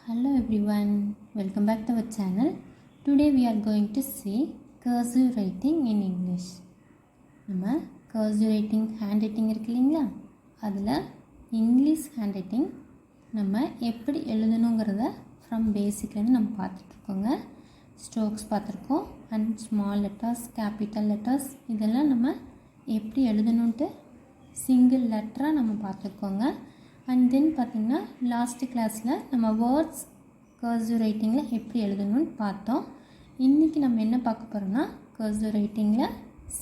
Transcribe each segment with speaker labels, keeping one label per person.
Speaker 1: Hello everyone, welcome back to our channel. Today we are going to see cursive writing in English. நம்ம cursive writing handwriting இருக்கு இல்லைங்களா, அதில் English handwriting நம்ம எப்படி எழுதணுங்கிறத from பேசிக்லேருந்து நம்ம பார்த்துட்ருக்கோங்க. Strokes பார்த்துருக்கோம் and small letters, capital letters இதெல்லாம் நம்ம எப்படி எழுதணுன்ட்டு சிங்கிள் லெட்டராக நம்ம பார்த்துருக்கோங்க. அண்ட் தென் பார்த்திங்கன்னா லாஸ்ட்டு கிளாஸில் நம்ம வேர்ட்ஸ் கர்சிவ் ரைட்டிங்கில் எப்படி எழுதணும்னு பார்த்தோம். இன்றைக்கி நம்ம என்ன பார்க்க போகிறோம்னா கர்சிவ் ரைட்டிங்கில்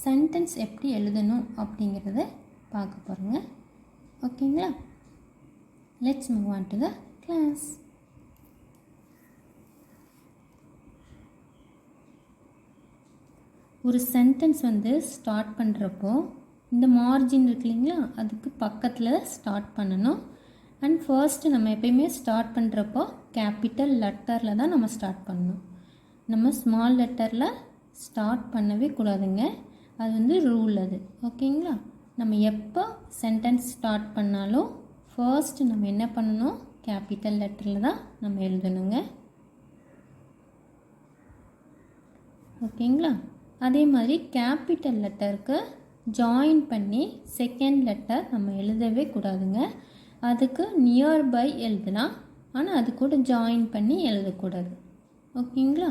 Speaker 1: சென்டென்ஸ் எப்படி எழுதணும் அப்படிங்கிறத பார்க்க போகிறோங்க. ஓகேங்களா, let's move on to the class. ஒரு சென்டென்ஸ் ஸ்டார்ட் பண்ணுறப்போ இந்த மார்ஜின் இருக்கு இல்லைங்களா, அதுக்கு பக்கத்தில் ஸ்டார்ட் பண்ணணும். அண்ட் ஃபர்ஸ்ட்டு நம்ம எப்பயுமே ஸ்டார்ட் பண்ணுறப்போ கேபிட்டல் லெட்டரில் தான் நம்ம ஸ்டார்ட் பண்ணணும். நம்ம ஸ்மால் லெட்டரில் ஸ்டார்ட் பண்ணவே கூடாதுங்க, அது ரூல் அது. ஓகேங்களா, நம்ம எப்போ சென்டென்ஸ் ஸ்டார்ட் பண்ணாலும் ஃபர்ஸ்ட்டு நம்ம என்ன பண்ணணும், கேபிட்டல் லெட்டரில் தான் நம்ம எழுதணுங்க. ஓகேங்களா, அதே மாதிரி கேபிட்டல் லெட்டருக்கு ஜாயின் பண்ணி செகண்ட் லெட்டர் நம்ம எழுதவே கூடாதுங்க. அதுக்கு நியர்பை எழுதலாம், ஆனால் அது கூட ஜாயின் பண்ணி எழுதக்கூடாது. ஓகேங்களா,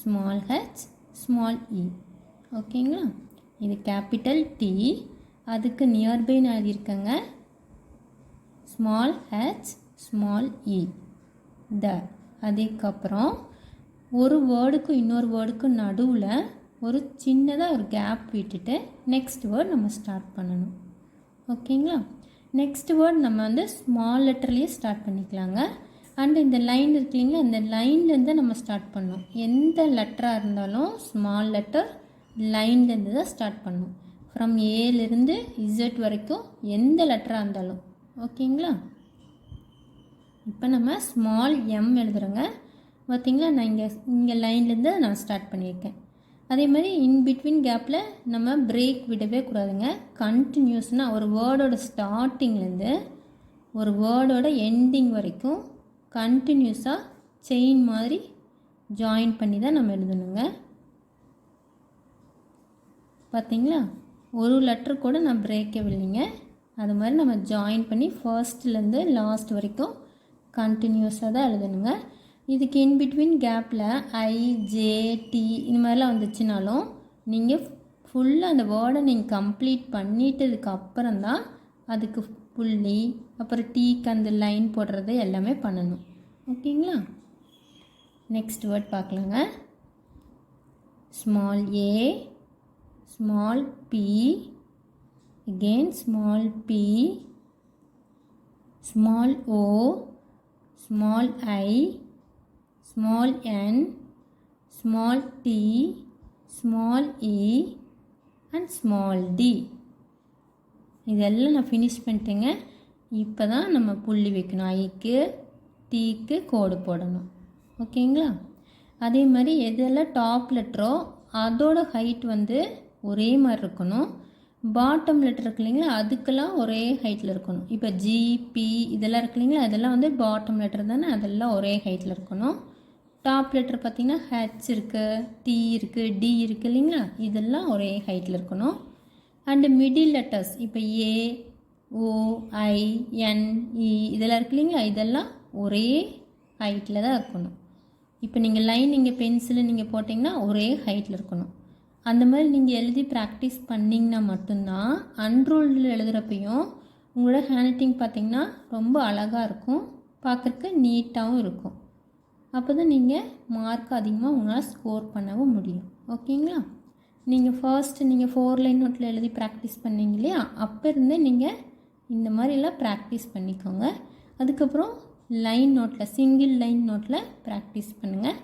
Speaker 1: ஸ்மால் ஹெச் ஸ்மால் இ. ஓகேங்களா, இது கேபிட்டல் டி, அதுக்கு நியர்பை நான் எழுதியிருக்கேங்க ஸ்மால் ஹெச் ஸ்மால் இ த. அதுக்கப்புறம் ஒரு வேர்டுக்கும் இன்னொரு வேர்டுக்கும் நடுவில் ஒரு சின்னதாக ஒரு கேப் விட்டுட்டு நெக்ஸ்ட் வேர்ட் நம்ம ஸ்டார்ட் பண்ணணும். ஓகேங்களா, நெக்ஸ்ட் வேர்ட் நம்ம ஸ்மால் லெட்டர்லேயே ஸ்டார்ட் பண்ணிக்கலாங்க. அண்ட் இந்த லைன் இருக்கு இல்லைங்களா, இந்த லைன்லேருந்து நம்ம ஸ்டார்ட் பண்ணணும். எந்த லெட்டராக இருந்தாலும் ஸ்மால் லெட்டர் லைன்லேருந்து தான் ஸ்டார்ட் பண்ணணும். ஃப்ரம் ஏலேருந்து இசட் வரைக்கும் எந்த லெட்டராக இருந்தாலும். ஓகேங்களா, இப்போ நம்ம ஸ்மால் எம் எழுதுகிறோங்க. பார்த்திங்களா, நான் இங்கே லைன்லேருந்து நான் ஸ்டார்ட் பண்ணியிருக்கேன். அதே மாதிரி இன் பிட்வீன் கேப்பில் நம்ம பிரேக் விடவே கூடாதுங்க. கண்டினியூஸ்னால் ஒரு வேர்டோட ஸ்டார்டிங்லேருந்து ஒரு வேர்டோட எண்டிங் வரைக்கும் கண்டினியூஸாக செயின் மாதிரி ஜாயின் பண்ணி தான் நம்ம எழுதணுங்க. பார்த்திங்களா, ஒரு லெட்டர் கூட நான் பிரேக்கே இல்லைங்க. அது மாதிரி நம்ம ஜாயின் பண்ணி ஃபர்ஸ்ட்லேருந்து லாஸ்ட் வரைக்கும் கண்டினியூஸாக தான் எழுதணுங்க. இதுக்கு இன்பிட்வீன் கேப்பில் ஐ, ஜே, டி இந்த மாதிரிலாம் வந்துச்சுனாலும் நீங்கள் ஃபுல்லாக அந்த வேர்டை நீங்கள் கம்ப்ளீட் பண்ணிட்டதுக்கு அப்புறம் தான் அதுக்கு புள்ளி, அப்புறம் டீக்கு அந்த லைன் போடுறது எல்லாமே பண்ணணும். ஓகேங்களா, நெக்ஸ்ட் வேர்ட் பார்க்கலாங்க. Small a small b, again small b, small o, small i, small n, small t, small e and small d. இதெல்லாம் நான் ஃபினிஷ் பண்ணிட்டேங்க. இப்போ தான் நம்ம புள்ளி வைக்கணும். ஐக்கு டீக்கு கோடு போடணும். ஓகேங்களா, அதே மாதிரி எதெல்லாம் டாப் லெட்டரோ அதோட ஹைட் ஒரே மாதிரி இருக்கணும். பாட்டம் லெட்டர் இருக்கு இல்லைங்களா, அதுக்கெல்லாம் ஒரே ஹைட்டில் இருக்கணும். இப்போ ஜி, பி இதெல்லாம் இருக்கு இல்லைங்களா, அதெல்லாம் பாட்டம் லெட்டர் தானே, அதெல்லாம் ஒரே ஹைட்டில் இருக்கணும். டாப் லெட்டர் பார்த்திங்கன்னா ஹெச் இருக்குது, டி இருக்குது, டி இருக்குது இல்லைங்களா, இதெல்லாம் ஒரே ஹைட்டில் இருக்கணும். அண்டு மிடில் லெட்டர்ஸ் இப்போ ஏ, ஓ, ஐ, என், இ இதெல்லாம் இருக்கு இல்லைங்களா, இதெல்லாம் ஒரே ஹைட்டில் தான் இருக்கணும். இப்போ நீங்கள் லைன் நீங்கள் பென்சிலு நீங்கள் போட்டிங்கன்னா ஒரே ஹைட்டில் இருக்கணும். அந்த மாதிரி நீங்கள் எழுதி ப்ராக்டிஸ் பண்ணிங்கன்னா மட்டும்தான் அன்ரூல்டில் எழுதுகிறப்பையும் உங்களோட ஹேண்ட்ரைட்டிங் பார்த்திங்கன்னா ரொம்ப அழகாக இருக்கும், பார்க்குறக்கு நீட்டாகவும் இருக்கும். அப்போ தான் நீங்கள் மார்க் அதிகமாக உங்களால் ஸ்கோர் பண்ணவும் முடியும். ஓகேங்களா, நீங்கள் ஃபர்ஸ்ட்டு நீங்கள் 4 லைன் நோட்டில் எழுதி ப்ராக்டிஸ் பண்ணீங்க இல்லையா, அப்போ இருந்தே நீங்கள் இந்த மாதிரிலாம் ப்ராக்டிஸ் பண்ணிக்கோங்க. அதுக்கப்புறம் லைன் நோட்டில் சிங்கிள் லைன் நோட்டில் ப்ராக்டிஸ் பண்ணுங்கள்.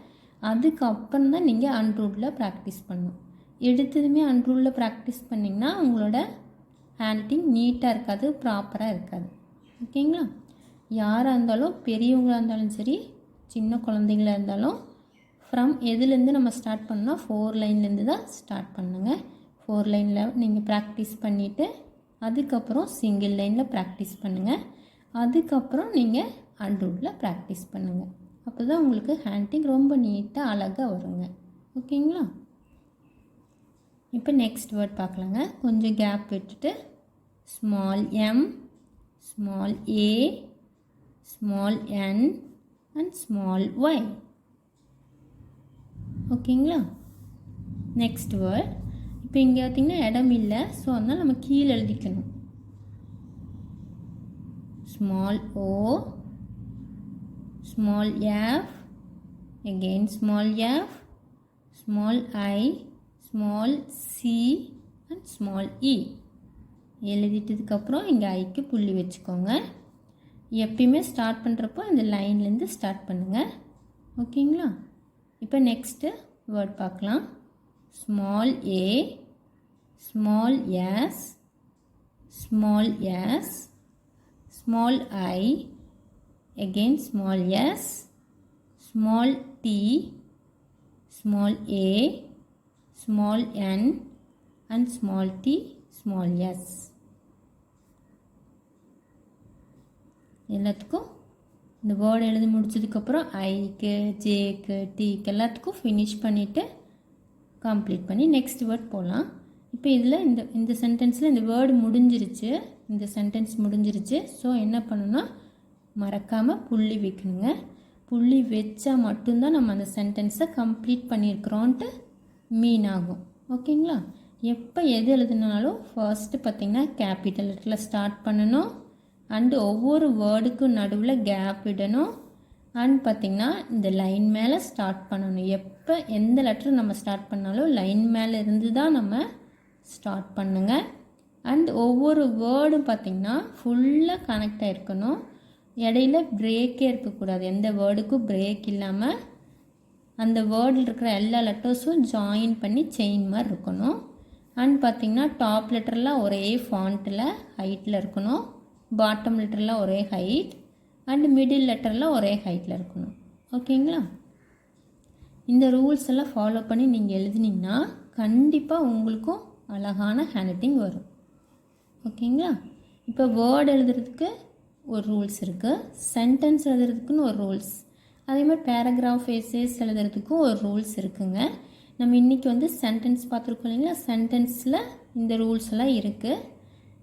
Speaker 1: அதுக்கப்புறம் தான் நீங்கள் அன்ரூலில் ப்ராக்டிஸ் பண்ணணும். எடுத்ததுமே அன்ரூலில் ப்ராக்டிஸ் பண்ணிங்கன்னா உங்களோட ஹேண்ட்ரைட்டிங் நீட்டாக இருக்காது, ப்ராப்பராக இருக்காது. ஓகேங்களா, யாராக இருந்தாலும் பெரியவங்களாக இருந்தாலும் சரி சின்ன குழந்தைங்களாக இருந்தாலும் ஃப்ரம் எதுலேருந்து நம்ம ஸ்டார்ட் பண்ணால் 4 லைன்லேருந்து தான் ஸ்டார்ட் பண்ணுங்க. 4 லைனில் நீங்கள் ப்ராக்டிஸ் பண்ணிவிட்டு அதுக்கப்புறம் சிங்கிள் லைனில் ப்ராக்டிஸ் பண்ணுங்கள். அதுக்கப்புறம் நீங்கள் அன்ரூட்டில் ப்ராக்டிஸ் பண்ணுங்கள். அப்போ தான் உங்களுக்கு ஹேண்ட்ரைட்டிங் ரொம்ப நீட்டாக அழகாக வருங்க. ஓகேங்களா? இப்போ நெக்ஸ்ட் வேர்ட் பார்க்கலாங்க. கொஞ்சம் கேப் விட்டுட்டு small m, small a, small n and small y. ஓகேங்களா? Next word. இப்போ இங்கே பார்த்திங்கன்னா இடம் இல்லை, ஸோ அதனால் நம்ம கீழே எழுதிக்கணும். Small O, small f, again small f, small I, small c and small e. எழுதிட்டதுக்கப்புறம் இங்கே ஐக்கு புள்ளி வச்சுக்கோங்க. எப்பயுமே ஸ்டார்ட் பண்ணுறப்போ இந்த லைன்லேருந்து ஸ்டார்ட் பண்ணுங்கள். ஓகேங்களா? இப்போ நெக்ஸ்ட்டு வேர்ட் பார்க்கலாம். Small a, small s, small s, small i, again small s, small t, small a, small n and small t, small s. எல்லாத்துக்கும் இந்த வேர்டு எழுதி முடிச்சதுக்கப்புறம் ஐக்கு, ஜேக்கு, டீக்கு எல்லாத்துக்கும் ஃபினிஷ் பண்ணிவிட்டு கம்ப்ளீட் பண்ணி நெக்ஸ்ட் வேர்ட் போகலாம். இப்போ இதில் இந்த சென்டென்ஸில் இந்த வேர்டு முடிஞ்சிருச்சு, இந்த சென்டென்ஸ் முடிஞ்சிருச்சு. ஸோ என்ன பண்ணணும்னா மறக்காமல் புள்ளி வைக்கணுங்க. புள்ளி வச்சா மட்டும்தான் நம்ம அந்த சென்டென்ஸை கம்ப்ளீட் பண்ணியிருக்கிறோன்ட்டு மீன் ஆகும். ஓகேங்களா? எப்போ எது எழுதுனாலும் ஃபர்ஸ்ட்டு பார்த்திங்கன்னா கேபிட்டல் லெட்டரில் ஸ்டார்ட் பண்ணணும். அண்டு ஒவ்வொரு வேர்டுக்கும் நடுவில் கேப் விடணும். அண்ட் பார்த்திங்கன்னா இந்த லைன் மேலே ஸ்டார்ட் பண்ணணும். எப்போ எந்த லெட்டர் நம்ம ஸ்டார்ட் பண்ணாலும் லைன் மேலே இருந்து தான் நம்ம ஸ்டார்ட் பண்ணுங்க. அண்ட் ஒவ்வொரு வேர்டும் பார்த்திங்கன்னா ஃபுல்லாக கனெக்ட் ஆகிருக்கணும். இடையில பிரேக்கே இருக்கக்கூடாது. எந்த வேர்டுக்கும் பிரேக் இல்லாமல் அந்த வேர்டில் இருக்கிற எல்லா லெட்டர்ஸும் ஜாயின் பண்ணி செயின் மாதிரி இருக்கணும். அண்ட் பார்த்திங்கன்னா டாப் லெட்டர்லாம் ஒரே ஃபாண்ட்டில் ஹைட்டில் இருக்கணும். பாட்டம் லெட்டர்லாம் ஒரே ஹைட் அண்ட் மிடில் லெட்டர்லாம் ஒரே ஹைட்டில் இருக்கணும். ஓகேங்களா? இந்த ரூல்ஸ் எல்லாம் ஃபாலோ பண்ணி நீங்கள் எழுதினீங்கன்னா கண்டிப்பாக உங்களுக்கும் அழகான ஹேண்ட்ரைட்டிங் வரும். ஓகேங்களா? இப்போ வேர்டு எழுதுறதுக்கு ஒரு ரூல்ஸ் இருக்குது, சென்டென்ஸ் எழுதுறதுக்குன்னு ஒரு ரூல்ஸ், அதே மாதிரி பேராகிராஃப் எஸ்ஸேஸ் எழுதுறதுக்கும் ஒரு ரூல்ஸ் இருக்குங்க. நம்ம இன்றைக்கி வந்து சென்டென்ஸ் பார்த்துருக்கோம் இல்லைங்களா? சென்டென்ஸில் இந்த ரூல்ஸ் எல்லாம் இருக்குது.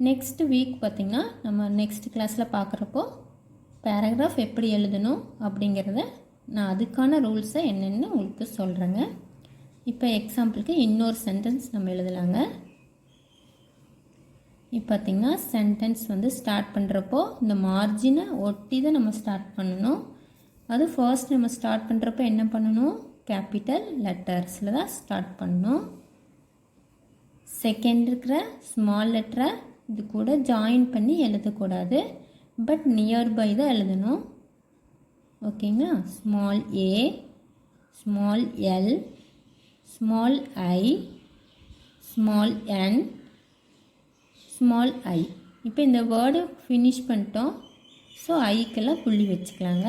Speaker 1: நெக்ஸ்ட் வீக் பார்த்திங்கன்னா நம்ம நெக்ஸ்ட் கிளாஸில் பார்க்குறப்போ பேராகிராஃப் எப்படி எழுதணும் அப்படிங்கிறத நான் அதுக்கான ரூல்ஸை என்னென்னு உங்களுக்கு சொல்கிறேங்க. இப்போ எக்ஸாம்பிளுக்கு இன்னொரு சென்டென்ஸ் நம்ம எழுதலாங்க. இப்போ பார்த்திங்கன்னா சென்டென்ஸ் வந்து ஸ்டார்ட் பண்ணுறப்போ இந்த மார்ஜினை ஒட்டி தான் நம்ம ஸ்டார்ட் பண்ணணும். அது ஃபர்ஸ்ட் நம்ம ஸ்டார்ட் பண்ணுறப்போ என்ன பண்ணணும்? கேபிட்டல் லெட்டர்ஸில் தான் ஸ்டார்ட் பண்ணணும். செகண்ட் இருக்கிற ஸ்மால் லெட்டரை இது கூட ஜாயின் பண்ணி எழுதக்கூடாது, பட் நியர்பை தான் எழுதணும். ஓகேங்களா? Small a, small l, small I, small N, small ஐ. இப்போ இந்த வேர்டு ஃபினிஷ் பண்ணிட்டோம். ஸோ ஐக்கெல்லாம் புள்ளி வச்சுக்கலாங்க.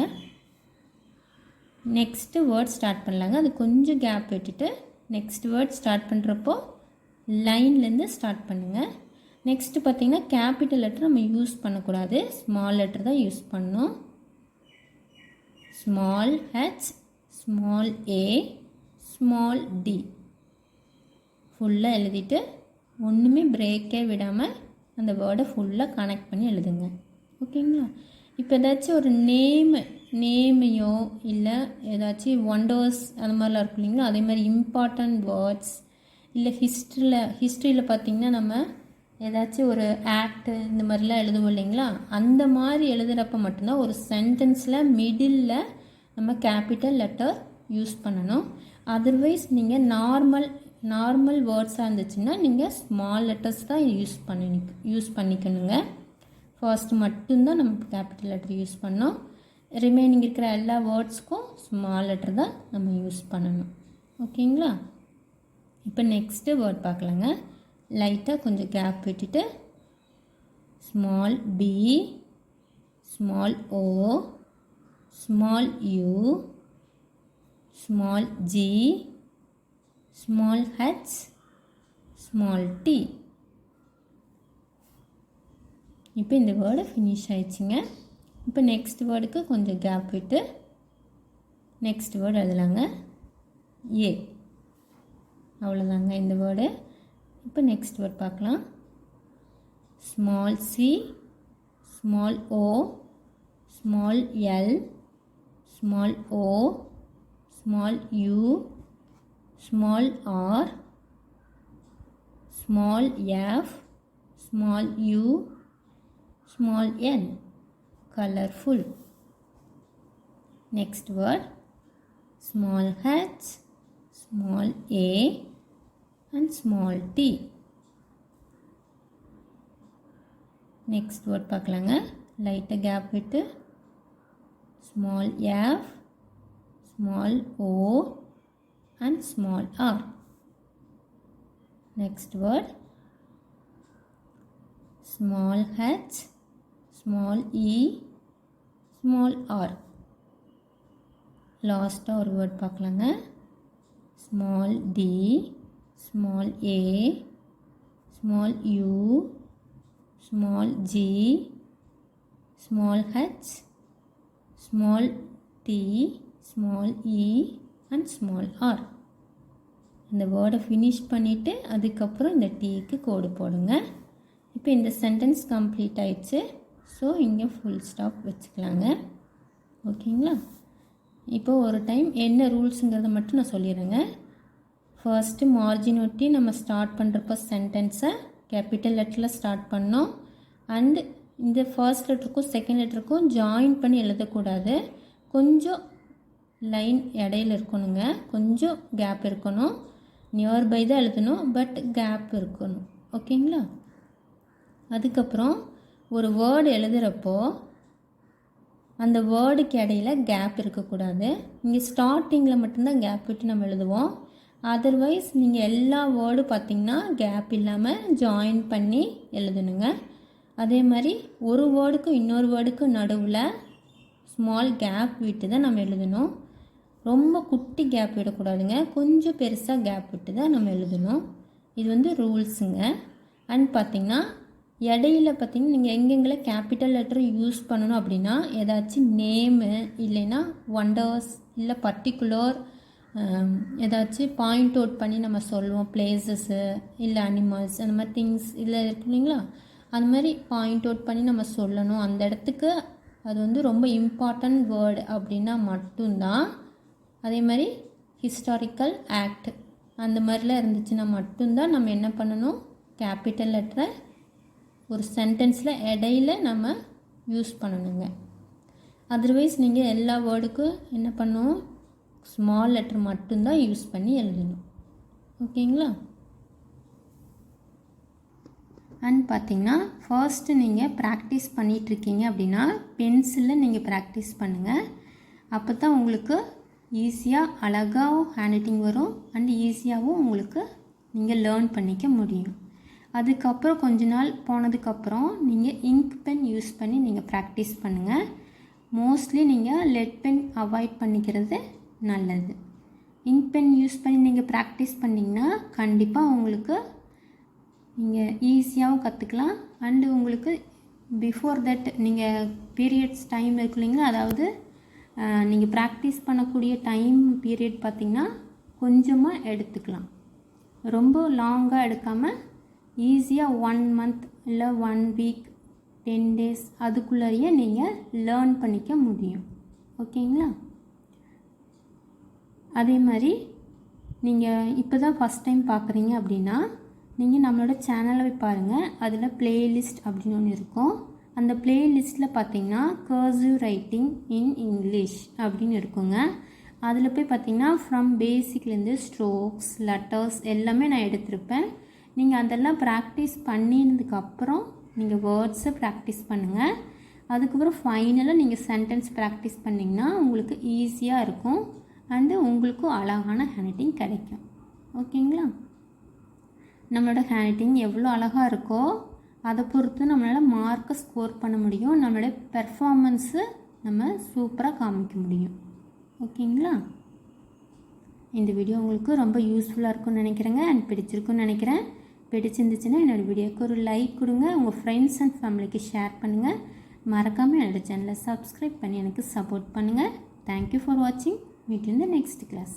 Speaker 1: நெக்ஸ்ட்டு வேர்ட் ஸ்டார்ட் பண்ணலாங்க. அது கொஞ்சம் கேப் விட்டுட்டு நெக்ஸ்ட் வேர்ட் ஸ்டார்ட் பண்ணுறப்போ லைன்லேருந்து ஸ்டார்ட் பண்ணுங்கள். நெக்ஸ்ட்டு பார்த்திங்கன்னா கேபிட்டல் லெட்டர் நம்ம யூஸ் பண்ணக்கூடாது, ஸ்மால் லெட்டர் தான் யூஸ் பண்ணணும். Small h, small a, small t ஃபுல்லாக எழுதிட்டு ஒன்றுமே பிரேக்கே விடாமல் அந்த வேர்டை ஃபுல்லாக கனெக்ட் பண்ணி எழுதுங்க. ஓகேங்களா? இப்போ ஏதாச்சும் ஒரு நேமையோ இல்லை ஏதாச்சும் ஒண்டர்ஸ் அந்த மாதிரிலாம் இருக்கும் இல்லைங்களா? அதே மாதிரி இம்பார்ட்டண்ட் வேர்ட்ஸ் இல்லை ஹிஸ்ட்ரியில் பார்த்திங்கன்னா நம்ம ஏதாச்சும் ஒரு ஆக்டு இந்த மாதிரிலாம் எழுதுவோம் இல்லைங்களா? அந்த மாதிரி எழுதுகிறப்ப மட்டும்தான் ஒரு சென்டென்ஸில் மிடில் நம்ம கேபிட்டல் லெட்டர் யூஸ் பண்ணணும். அதர்வைஸ் நீங்கள் நார்மல் வேர்ட்ஸாக இருந்துச்சுன்னா நீங்கள் ஸ்மால் லெட்டர்ஸ் தான் யூஸ் பண்ணிக்கணுங்க. ஃபர்ஸ்ட் மட்டும்தான் நம்ம கேபிட்டல் லெட்டர் யூஸ் பண்ணோம். ரிமைனிங் இருக்கிற எல்லா வேர்ட்ஸ்க்கும் ஸ்மால் லெட்டர் தான் நம்ம யூஸ் பண்ணணும். ஓகேங்களா? இப்போ நெக்ஸ்ட்டு வேர்ட் பார்க்கலாங்க. லைட்டாக கொஞ்சம் கேப் விட்டுட்டு small b, small o, small u, small g, small h, small t. இப்போ இந்த வேர்டு ஃபினிஷ் ஆயிடுச்சுங்க. இப்போ நெக்ஸ்ட் வேர்டுக்கு கொஞ்சம் கேப் விட்டு நெக்ஸ்ட் வேர்டு எழுதலாங்க. ஏ. அவ்வளோதாங்க இந்த வேர்டு. இப்போ நெக்ஸ்ட் வேர்ட் பார்க்கலாம். Small c, small o, small l, small o, small u, small r, small f, small u, small n. Colorful. Next word. Small h, small a and small t. Next word பார்க்கலாங்க. Light gap விட்டு small f, small o and small r. Next word. Small h, small e, small r. Last ஒரு word பார்க்கலாங்க. Small d, small a, small u, small g, small h, small t, small e and small r. இந்த வேர்டை finish பண்ணிவிட்டு அதுக்கப்புறம் இந்த டீக்கு கோடு போடுங்க. இப்போ இந்த சென்டென்ஸ் கம்ப்ளீட் ஆயிடுச்சு. ஸோ இங்கே ஃபுல் ஸ்டாப் வச்சுக்கலாங்க. ஓகேங்களா? இப்போ ஒரு டைம் என்ன ரூல்ஸுங்கிறத மட்டும் நான் சொல்லிடுறேங்க. ஃபர்ஸ்ட்டு மார்ஜின் ஒட்டி நம்ம ஸ்டார்ட் பண்ணுறப்ப சென்டென்ஸை கேபிட்டல் லெட்டரில் ஸ்டார்ட் பண்ணோம். அண்டு இந்த ஃபர்ஸ்ட் லெட்டருக்கும் செகண்ட் லெட்டருக்கும் ஜாயின் பண்ணி எழுதக்கூடாது. கொஞ்சம் லைன் இடையில இருக்கணுங்க. கொஞ்சம் கேப் இருக்கணும். நியர்பை தான் எழுதணும், பட் கேப் இருக்கணும். ஓகேங்களா? அதுக்கப்புறம் ஒரு வேர்டு எழுதுகிறப்போ அந்த வேர்டுக்கு இடையில கேப் இருக்கக்கூடாது. இங்கே ஸ்டார்டிங்கில் மட்டும்தான் கேப் விட்டு நம்ம எழுதுவோம். அதர்வைஸ் நீங்கள் எல்லா வேர்டு பார்த்திங்கன்னா கேப் இல்லாமல் ஜாயின் பண்ணி எழுதணுங்க. அதே மாதிரி ஒரு வேர்டுக்கும் இன்னொரு வேர்டுக்கும் நடுவில் ஸ்மால் கேப் விட்டு தான் நம்ம எழுதணும். ரொம்ப குட்டி கேப் விடக்கூடாதுங்க. கொஞ்சம் பெருசாக கேப் விட்டு தான் நம்ம எழுதணும். இது வந்து ரூல்ஸுங்க. அண்ட் பார்த்திங்கன்னா இடையில பார்த்திங்கன்னா நீங்கள் எங்கெங்கெல்லாம் கேபிட்டல் லெட்டர் யூஸ் பண்ணணும் அப்படின்னா ஏதாச்சும் நேமு இல்லைன்னா ஒண்டர்ஸ் இல்லை பர்டிகுலர் ஏதாச்சும் பாயிண்ட் அவுட் பண்ணி நம்ம சொல்லுவோம். பிளேசஸ்ஸு இல்லை அனிமல்ஸ் அந்த மாதிரி திங்ஸ் இல்லை இருக்கு இல்லைங்களா? அந்த மாதிரி பாயிண்ட் அவுட் பண்ணி நம்ம சொல்லணும். அந்த இடத்துக்கு அது வந்து ரொம்ப இம்பார்ட்டண்ட் வேர்டு அப்படின்னா மட்டும்தான். அதே மாதிரி ஹிஸ்டாரிக்கல் ஆக்ட் அந்த மாதிரிலாம் இருந்துச்சுன்னா மட்டும்தான் நம்ம என்ன பண்ணணும், கேபிட்டல் லெட்டரை ஒரு சென்டென்ஸில் இடையில நம்ம யூஸ் பண்ணணுங்க. அதர்வைஸ் நீங்கள் எல்லா வேர்டுக்கும் என்ன பண்ணணும், ஸ்மால் லெட்டர் மட்டும்தான் யூஸ் பண்ணி எழுதணும். ஓகேங்களா? அண்ட் பார்த்திங்கன்னா ஃபர்ஸ்ட்டு நீங்கள் ப்ராக்டிஸ் பண்ணிகிட்ருக்கீங்க அப்படின்னா பென்சிலில் நீங்கள் ப்ராக்டிஸ் பண்ணுங்கள். அப்போ தான் உங்களுக்கு ஈஸியாக அழகாகவும் ஹேண்ட் ரைட்டிங் வரும் அண்ட் ஈஸியாகவும் உங்களுக்கு நீங்கள் லேர்ன் பண்ணிக்க முடியும். அதுக்கப்புறம் கொஞ்ச நாள் போனதுக்கப்புறம் நீங்கள் இங்க் பென் யூஸ் பண்ணி நீங்கள் ப்ராக்டிஸ் பண்ணுங்கள். மோஸ்ட்லி நீங்கள் லெட் பென் அவாய்ட் பண்ணிக்கிறது நல்லது. இங்க் பென் யூஸ் பண்ணி நீங்கள் ப்ராக்டிஸ் பண்ணிங்கன்னா கண்டிப்பாக உங்களுக்கு நீங்கள் ஈஸியாகவும் கற்றுக்கலாம். அண்டு உங்களுக்கு பிஃபோர் தட் நீங்கள் பீரியட்ஸ் டைம் இருக்கு இல்லைங்களா, அதாவது நீங்கள் ப்ராக்டிஸ் பண்ணக்கூடிய டைம் பீரியட் பார்த்திங்கன்னா கொஞ்சமாக எடுத்துக்கலாம். ரொம்ப லாங்காக எடுக்காமல் ஈஸியாக 1 மந்த் இல்லை 1 வீக் 10 டேஸ் அதுக்குள்ளேயே நீங்கள் லேர்ன் பண்ணிக்க முடியும். ஓகேங்களா? அதே மாதிரி நீங்கள் இப்போ தான் ஃபஸ்ட் டைம் பார்க்குறீங்க அப்படின்னா நீங்கள் நம்மளோட சேனலை போய் பாருங்கள். அதில் பிளேலிஸ்ட் அப்படின்னு ஒன்று இருக்கும். அந்த பிளேலிஸ்ட்டில் பார்த்தீங்கன்னா கர்சிவ் ரைட்டிங் இன் இங்கிலீஷ் அப்படின்னு இருக்குங்க. அதில் போய் பார்த்தீங்கன்னா ஃப்ரம் பேசிக்லேருந்து ஸ்ட்ரோக்ஸ் லெட்டர்ஸ் எல்லாமே நான் எடுத்திருப்பேன். நீங்கள் அதெல்லாம் ப்ராக்டிஸ் பண்ணினதுக்கப்புறம் நீங்கள் வேர்ட்ஸை ப்ராக்டிஸ் பண்ணுங்கள். அதுக்கப்புறம் ஃபைனலாக நீங்கள் சென்டென்ஸ் ப்ராக்டிஸ் பண்ணிங்கன்னா உங்களுக்கு ஈஸியாக இருக்கும் அண்டு உங்களுக்கும் அழகான ஹேண்ட் ரைட்டிங் கிடைக்கும். ஓகேங்களா? நம்மளோட ஹேண்ட் ரைட்டிங் எவ்வளோ அழகாக இருக்கோ அதை பொறுத்து நம்மளால் மார்க்கை ஸ்கோர் பண்ண முடியும். நம்மளோட பெர்ஃபார்மன்ஸு நம்ம சூப்பராக காமிக்க முடியும். ஓகேங்களா? இந்த வீடியோ உங்களுக்கு ரொம்ப யூஸ்ஃபுல்லாக இருக்கும்னு நினைக்கிறேங்க அண்ட் பிடிச்சிருக்குன்னு நினைக்கிறேன். பிடிச்சிருந்துச்சுன்னா என்னோடய வீடியோவுக்கு ஒரு லைக் கொடுங்க. உங்கள் ஃப்ரெண்ட்ஸ் அண்ட் ஃபேமிலிக்கு ஷேர் பண்ணுங்கள். மறக்காமல் என்னோடய சேனலை சப்ஸ்கிரைப் பண்ணி எனக்கு சப்போர்ட் பண்ணுங்கள். தேங்க்யூ ஃபார் வாட்சிங். Meet in the next class.